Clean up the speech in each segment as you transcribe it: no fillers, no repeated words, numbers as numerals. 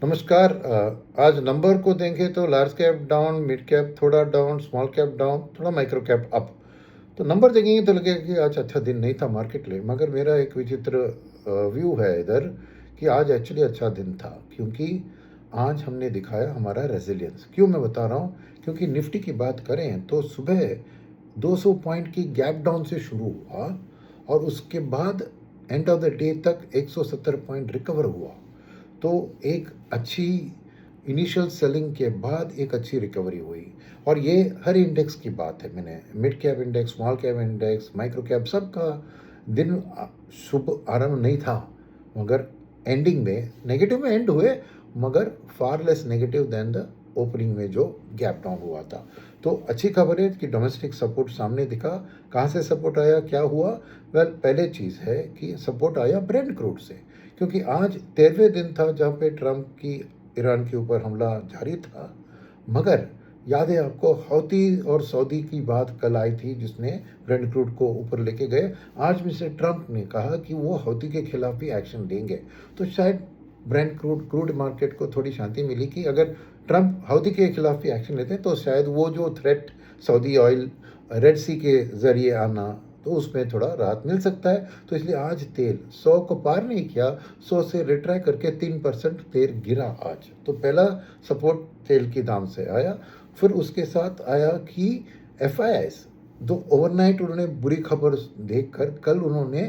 नमस्कार। आज नंबर को देखें तो large cap down, mid cap थोड़ा डाउन, स्मॉल कैप डाउन, थोड़ा माइक्रो कैप अप। तो नंबर देखेंगे तो लगेगा कि आज अच्छा दिन नहीं था मार्केट लिए, मगर मेरा एक विचित्र व्यू है इधर कि आज एक्चुअली अच्छा दिन था, क्योंकि आज हमने दिखाया हमारा रेजिलियंस। क्यों मैं बता रहा हूँ? क्योंकि निफ्टी की बात करें तो सुबह 200 पॉइंट की गैप डाउन से शुरू हुआ और उसके बाद एंड ऑफ द डे तक 170 पॉइंट रिकवर हुआ। तो एक अच्छी इनिशियल सेलिंग के बाद एक अच्छी रिकवरी हुई। और ये हर इंडेक्स की बात है। मैंने mid cap index, small cap index, micro cap सबका दिन शुभ आरंभ नहीं था, मगर एंडिंग में नेगेटिव में एंड हुए, मगर far less negative than the opening में जो गैप डाउन हुआ था। तो अच्छी खबर है कि डोमेस्टिक सपोर्ट सामने दिखा। कहाँ से सपोर्ट आया, क्या हुआ? वेल, पहले चीज़ है कि सपोर्ट आया ब्रेंट क्रूड से, क्योंकि आज 13वें दिन था जहाँ पे ट्रंप की ईरान के ऊपर हमला जारी था। मगर याद है आपको, हौती और सऊदी की बात कल आई थी जिसने ब्रेंट क्रूड को ऊपर लेके गए। आज मिस्टर ट्रंप ने कहा कि वो हौती के खिलाफ भी एक्शन लेंगे। तो शायद ब्रेंट क्रूड मार्केट को थोड़ी शांति मिली कि अगर ट्रंप हौती के खिलाफ भी एक्शन लेते हैं तो शायद वो जो थ्रेट सऊदी ऑयल रेड सी के ज़रिए आना, तो उसमें थोड़ा राहत मिल सकता है। तो इसलिए आज तेल 100 को पार नहीं किया, 100 से रिट्राई करके 3% तेल गिरा आज। तो पहला सपोर्ट तेल के दाम से आया। फिर उसके साथ आया कि FIS, दो ओवरनाइट उन्होंने बुरी खबर देखकर कल उन्होंने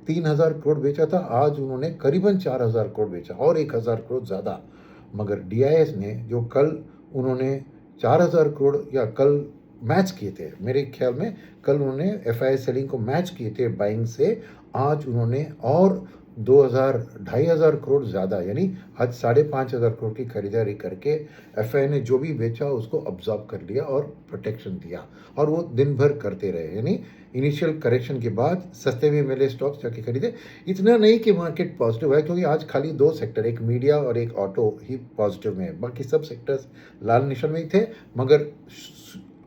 3,000 करोड़ बेचा था, आज उन्होंने करीबन 4,000 करोड़ बेचा और 1,000 करोड़ ज़्यादा। मगर DIS ने जो कल उन्होंने 4,000 करोड़ या कल मैच किए थे, मेरे ख्याल में कल उन्होंने FIS सेलिंग को मैच किए थे बाइंग से, आज उन्होंने और 2,000-2,500 करोड़ ज़्यादा, यानी आज 5,500 करोड़ की खरीदारी करके FI ने जो भी बेचा उसको अब्जॉर्ब कर लिया और प्रोटेक्शन दिया। और वो दिन भर करते रहे, यानी इनिशियल करेक्शन के बाद सस्ते में मिले स्टॉक्स जाके खरीदे। इतना नहीं कि मार्केट पॉजिटिव है, क्योंकि आज खाली दो सेक्टर, एक मीडिया और एक ऑटो ही पॉजिटिव में है, बाकी सब सेक्टर्स लाल निशान में ही थे। मगर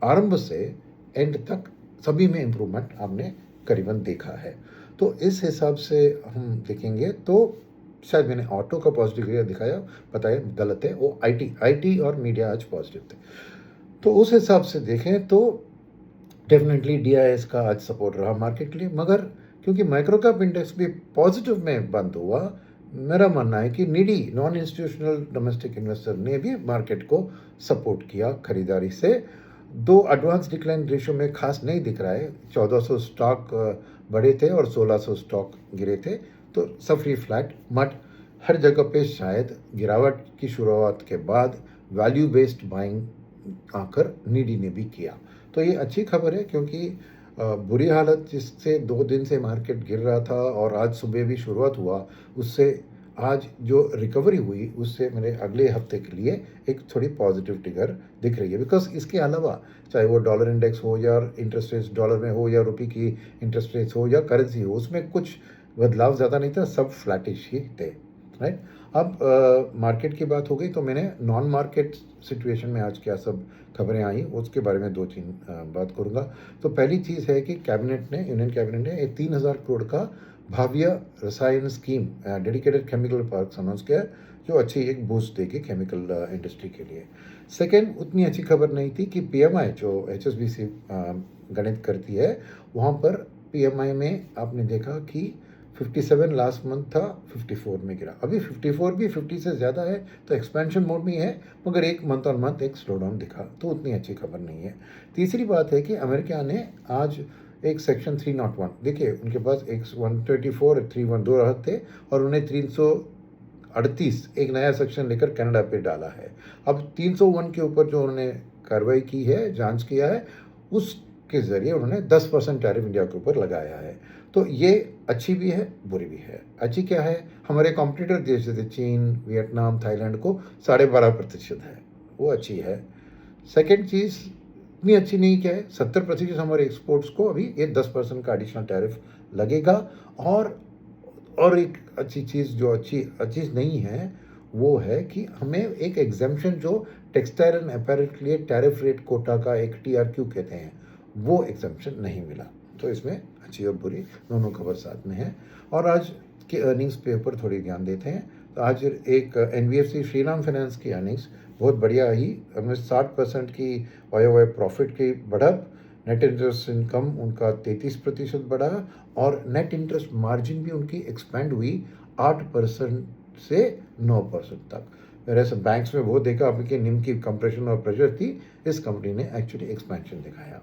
आरंभ से एंड तक सभी में इम्प्रूवमेंट हमने करीबन देखा है। तो इस हिसाब से हम देखेंगे तो शायद मैंने ऑटो का पॉजिटिव दिखाया, बताया गलत है, वो आईटी और मीडिया आज पॉजिटिव थे। तो उस हिसाब से देखें तो डेफिनेटली DIS का आज सपोर्ट रहा मार्केट के लिए। मगर क्योंकि माइक्रो कैप इंडेक्स भी पॉजिटिव में बंद हुआ, मेरा मानना है कि needy non institutional domestic investor ने भी मार्केट को सपोर्ट किया खरीदारी से। दो एडवांस डिक्लाइन रेशियो में खास नहीं दिख रहा है। 1,400 स्टॉक बढ़े थे और 1,600 स्टॉक गिरे थे, तो सफरी फ्लैट मट हर जगह पे शायद गिरावट की शुरुआत के बाद वैल्यू बेस्ड बाइंग आकर नीडी ने भी किया। तो ये अच्छी खबर है, क्योंकि बुरी हालत जिससे 2 दिन से मार्केट गिर रहा था और आज सुबह भी शुरुआत हुआ, उससे आज जो रिकवरी हुई उससे मेरे अगले हफ्ते के लिए एक थोड़ी पॉजिटिव टिगर दिख रही है। बिकॉज इसके अलावा चाहे वो डॉलर इंडेक्स हो या इंटरेस्ट रेट्स डॉलर में हो या रुपये की इंटरेस्ट रेट्स हो या करेंसी हो, उसमें कुछ बदलाव ज़्यादा नहीं था, सब फ्लैटिश ही थे, राइट। अब मार्केट की बात हो गई तो मैंने नॉन मार्केट सिचुएशन में आज क्या सब खबरें आई उसके बारे में 2-3 बात करूंगा। तो पहली चीज़ है कि कैबिनेट ने, यूनियन कैबिनेट ने एक 3,000 करोड़ का भाव्य रसायन scheme, dedicated chemical park announce किया, जो अच्छी एक बूस्ट देगी केमिकल इंडस्ट्री के लिए। सेकेंड, उतनी अच्छी खबर नहीं थी कि PMI जो HSBC गणित करती है, वहाँ पर PMI में आपने देखा कि 57 लास्ट मंथ था, 54 में गिरा। अभी 54 भी 50 से ज़्यादा है, तो एक्सपेंशन मोड में है, मगर एक मंथ ऑन मंथ एक स्लो डाउन दिखा, तो उतनी अच्छी खबर नहीं है। तीसरी बात है कि अमेरिका ने आज एक सेक्शन 301, देखिए उनके पास एक 124 312 दो राहत थे और उन्हें 338 एक नया सेक्शन लेकर कनाडा पे डाला है। अब 301 के ऊपर जो उन्होंने कार्रवाई की है, जांच किया है, उसके ज़रिए उन्होंने 10% टैरिफ इंडिया के ऊपर लगाया है। तो ये अच्छी भी है, बुरी भी है। अच्छी क्या है, हमारे कॉम्पिटिटर देश जैसे चीन, वियतनाम, थाईलैंड को 12.5% है, वो अच्छी है। सेकेंड चीज़ इतनी अच्छी नहीं क्या है, 70% हमारे एक्सपोर्ट्स को अभी ये 10% का एडिशनल टैरिफ लगेगा। और एक अच्छी चीज़ जो अच्छी नहीं है वो है कि हमें एक एग्जाम्पशन जो टेक्सटाइल एंड अपैरल के लिए टैरिफ रेट कोटा का एक TRQ कहते हैं, वो एग्जाम्पशन नहीं मिला। तो इसमें अच्छी और बुरी दोनों खबर साथ में है। और आज के अर्निंग्स पे ऊपर थोड़ी ध्यान देते हैं। तो आज एक एनबीएफसी श्रीराम फाइनेंस की अर्निंग्स बहुत बढ़िया आई, हमें 60% की वाई प्रॉफिट की बढ़त, नेट इंटरेस्ट इनकम उनका 33% बढ़ा और नेट इंटरेस्ट मार्जिन भी उनकी एक्सपेंड हुई 8% से 9% तक। वैसे बैंक्स में वो देखा आपने कि निम की कंप्रेशन और प्रेशर थी, इस कंपनी ने एक्चुअली एक्सपेंशन दिखाया।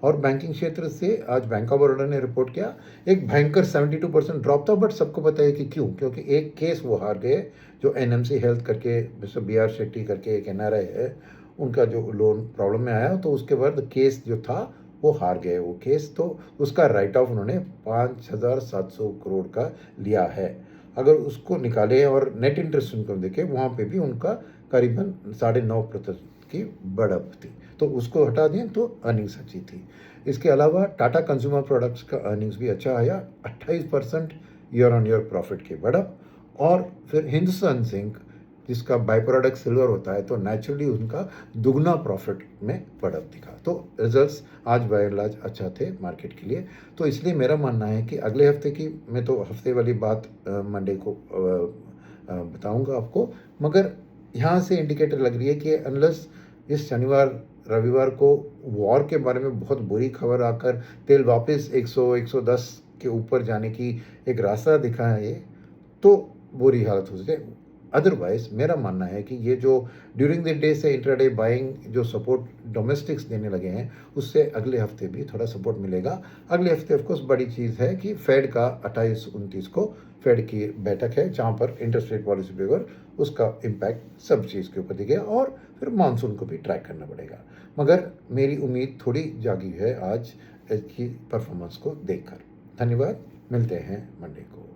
और बैंकिंग क्षेत्र से आज बैंक ऑफ बड़ौदा ने रिपोर्ट किया, एक भयंकर 72% ड्रॉप था, बट सबको पता है कि क्यों, क्योंकि एक केस वो हार गए जो एनएमसी हेल्थ करके मिस्टर बी आर शेट्टी करके एक एनआरआई है, उनका जो लोन प्रॉब्लम में आया, तो उसके बाद केस जो था वो हार गए वो केस, तो उसका राइट ऑफ उन्होंने 5,700 करोड़ का लिया है। अगर उसको निकाले और नेट इंटरेस्ट इनकम देखे, वहाँ पे भी उनका करीबन 9.5% की बढ़त थी, तो उसको हटा दें तो अर्निंग्स अच्छी थी। इसके अलावा टाटा कंज्यूमर प्रोडक्ट्स का अर्निंग्स भी अच्छा आया, 28% ईयर ऑन ईयर प्रॉफिट की बढ़त। और फिर हिंदुस्तान जिंक जिसका बाई प्रोडक्ट सिल्वर होता है, तो नेचुरली उनका दुगना प्रॉफिट में बढ़त दिखा। तो रिजल्ट्स आज बाय एंड लार्ज अच्छा थे मार्केट के लिए। तो इसलिए मेरा मानना है कि अगले हफ्ते की, मैं तो हफ्ते वाली बात मंडे को बताऊंगा आपको, मगर यहाँ से इंडिकेटर लग रही है कि अनलेस इस शनिवार रविवार को वॉर के बारे में बहुत बुरी खबर आकर तेल वापस 100-110 के ऊपर जाने की एक रास्ता दिखा है, तो बुरी हालत हो जाए। अदरवाइज मेरा मानना है कि ये जो ड्यूरिंग द डे से इंट्राडे बाइंग जो सपोर्ट डोमेस्टिक्स देने लगे हैं, उससे अगले हफ्ते भी थोड़ा सपोर्ट मिलेगा। अगले हफ्ते ऑफकोर्स बड़ी चीज़ है कि फेड का 28-29 को फेड की बैठक है, जहाँ पर इंटरेस्ट रेट पॉलिसी पेपर उसका इम्पैक्ट सब चीज़ के ऊपर दिखेगा, और फिर मानसून को भी ट्रैक करना पड़ेगा। मगर मेरी उम्मीद थोड़ी जागी है आज की परफॉर्मेंस को देखकर। धन्यवाद, मिलते हैं मंडे को।